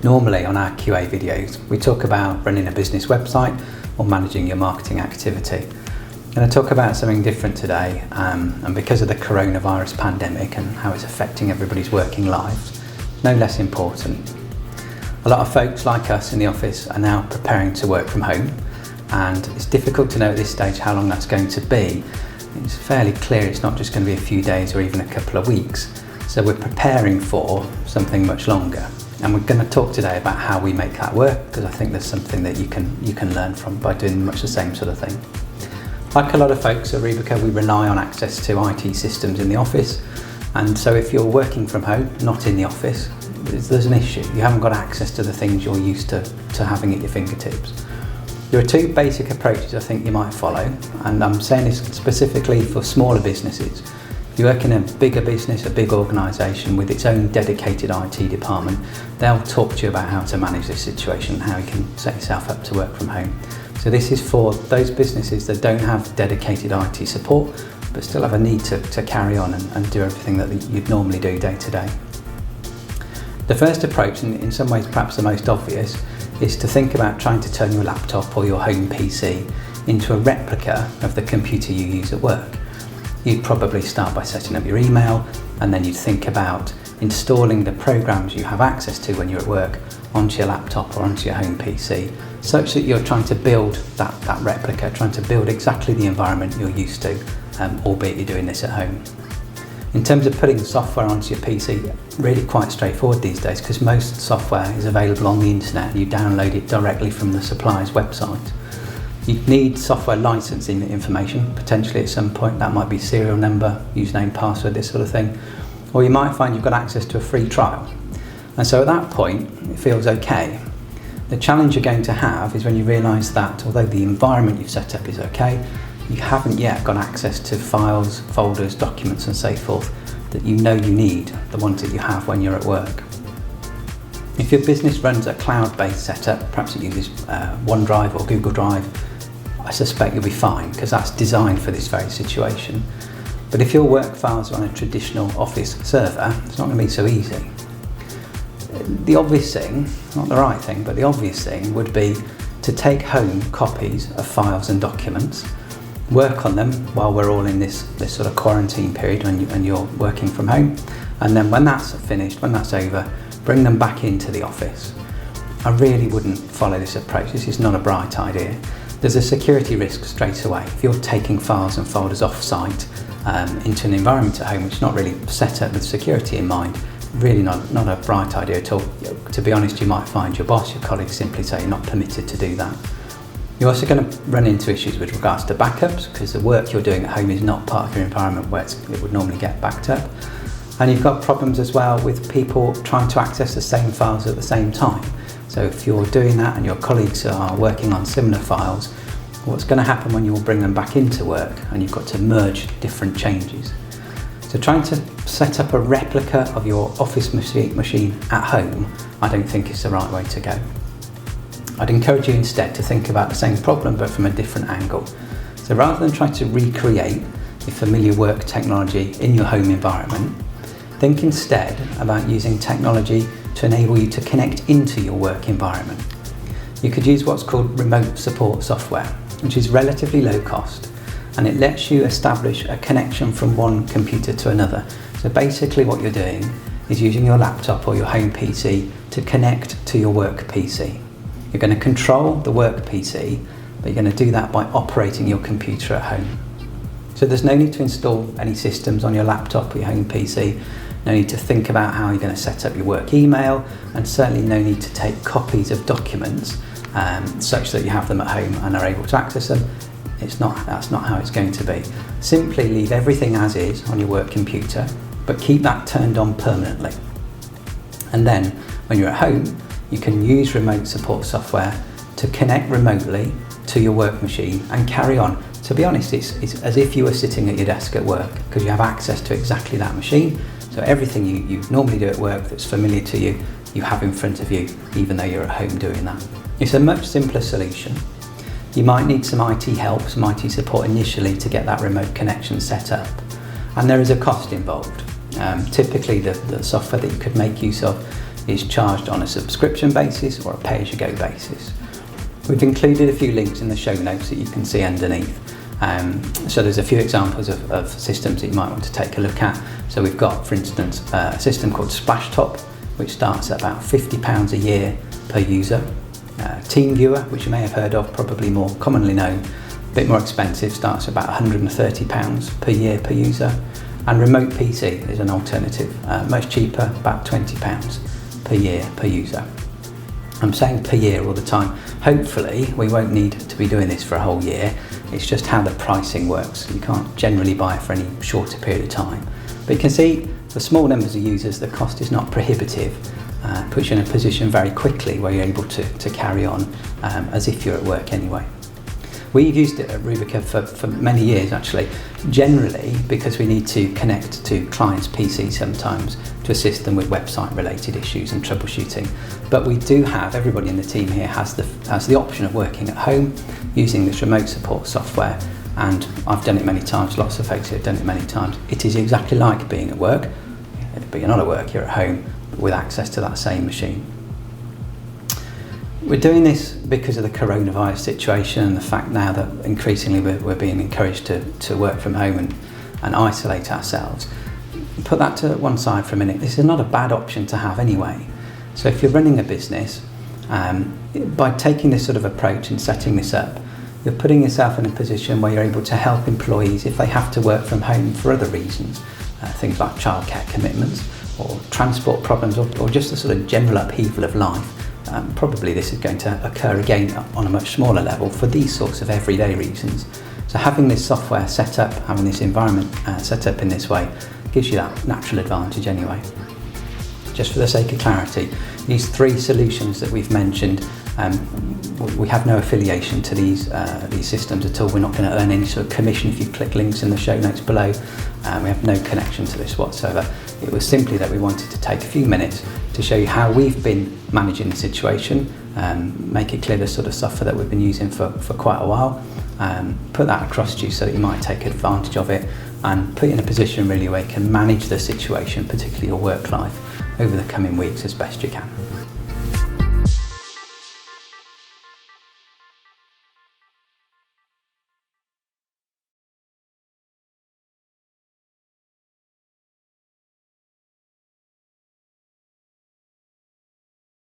Normally on our QA videos, we talk about running a business website or managing your marketing activity. I'm going to talk about something different today, and because of the coronavirus pandemic and how it's affecting everybody's working lives, no less important. A lot of folks like us in the office are now preparing to work from home, and it's difficult to know at this stage how long that's going to be. It's fairly clear it's not just going to be a few days or even a couple of weeks, so we're preparing for something much longer. And we're going to talk today about how we make that work, because I think there's something that you can learn from by doing much the same sort of thing. Like a lot of folks at Rubiqa, we rely on access to IT systems in the office, and so if you're working from home, not in the office, there's an issue. You haven't got access to the things you're used to having at your fingertips. There are two basic approaches I think you might follow, and I'm saying this specifically for smaller businesses. If you work in a bigger business, a big organisation with its own dedicated IT department, they'll talk to you about how to manage this situation and how you can set yourself up to work from home. So this is for those businesses that don't have dedicated IT support, but still have a need to carry on and do everything that you'd normally do day to day. The first approach, and in some ways perhaps the most obvious, is to think about trying to turn your laptop or your home PC into a replica of the computer you use at work. You'd probably start by setting up your email, and then you'd think about installing the programs you have access to when you're at work onto your laptop or onto your home PC, such that you're trying to build that replica, trying to build exactly the environment you're used to, albeit you're doing this at home. In terms of putting software onto your PC, really quite straightforward these days, because most software is available on the internet and you download it directly from the supplier's website. You need software licensing information, potentially at some point. That might be serial number, username, password, this sort of thing. Or you might find you've got access to a free trial. And so at that point, it feels okay. The challenge you're going to have is when you realise that although the environment you've set up is okay, you haven't yet got access to files, folders, documents and so forth that you know you need, the ones that you have when you're at work. If your business runs a cloud-based setup, perhaps it uses OneDrive or Google Drive, I suspect you'll be fine, because that's designed for this very situation. But if your work files are on a traditional office server, it's not going to be so easy. The obvious thing, not the right thing, but the obvious thing would be to take home copies of files and documents, work on them while we're all in this sort of quarantine period when you're working from home, and then when that's finished, when that's over, bring them back into the office. I really wouldn't follow this approach. This is not a bright idea. There's a security risk straight away. If you're taking files and folders off-site into an environment at home which is not really set up with security in mind, really not a bright idea at all. To be honest, you might find your boss, your colleagues simply say you're not permitted to do that. You're also going to run into issues with regards to backups, because the work you're doing at home is not part of your environment where it would normally get backed up. And you've got problems as well with people trying to access the same files at the same time. So if you're doing that and your colleagues are working on similar files, what's going to happen when you all bring them back into work and you've got to merge different changes? So trying to set up a replica of your office machine at home, I don't think is the right way to go. I'd encourage you instead to think about the same problem but from a different angle. So rather than try to recreate your familiar work technology in your home environment, think instead about using technology to enable you to connect into your work environment. You could use what's called remote support software, which is relatively low cost, and it lets you establish a connection from one computer to another. So basically what you're doing is using your laptop or your home PC to connect to your work PC. You're going to control the work PC, but you're going to do that by operating your computer at home. So there's no need to install any systems on your laptop or your home PC, no need to think about how you're going to set up your work email, and certainly no need to take copies of documents such that you have them at home and are able to access them. That's not how it's going to be. Simply leave everything as is on your work computer, but keep that turned on permanently. And then when you're at home, you can use remote support software to connect remotely to your work machine and carry on. To be honest, it's as if you were sitting at your desk at work, because you have access to exactly that machine. So everything you normally do at work that's familiar to you, you have in front of you, even though you're at home doing that. It's a much simpler solution. You might need some IT help, some IT support initially to get that remote connection set up. And there is a cost involved. Typically the software that you could make use of is charged on a subscription basis or a pay-as-you-go basis. We've included a few links in the show notes that you can see underneath. So there's a few examples of systems that you might want to take a look at. So we've got, for instance, a system called Splashtop, which starts at about £50 a year per user. TeamViewer, which you may have heard of, probably more commonly known, a bit more expensive, starts at about £130 per year per user. And Remote PC is an alternative, much cheaper, about £20 per year per user. I'm saying per year all the time. Hopefully we won't need to be doing this for a whole year. It's just how the pricing works. You can't generally buy it for any shorter period of time. But you can see for small numbers of users the cost is not prohibitive. Puts you in a position very quickly where you're able to carry on as if you're at work anyway. We've used it at Rubiqa for many years actually, generally because we need to connect to clients' PCs sometimes to assist them with website related issues and troubleshooting. But we do have, everybody in the team here has the option of working at home using this remote support software, and I've done it many times, lots of folks here have done it many times. It is exactly like being at work, but you're not at work, you're at home with access to that same machine. We're doing this because of the coronavirus situation and the fact now that increasingly we're being encouraged to work from home and isolate ourselves. Put that to one side for a minute. This is not a bad option to have anyway. So if you're running a business, by taking this sort of approach and setting this up, you're putting yourself in a position where you're able to help employees if they have to work from home for other reasons, things like childcare commitments or transport problems or just a sort of general upheaval of life. Probably this is going to occur again on a much smaller level for these sorts of everyday reasons. So having this software set up, having this environment set up in this way, gives you that natural advantage anyway. Just for the sake of clarity, these three solutions that we've mentioned, we have no affiliation to these systems at all. We're not going to earn any sort of commission if you click links in the show notes below. We have no connection to this whatsoever. It was simply that we wanted to take a few minutes to show you how we've been managing the situation, make it clear the sort of software that we've been using for quite a while, put that across to you so that you might take advantage of it and put you in a position really where you can manage the situation, particularly your work life, over the coming weeks as best you can.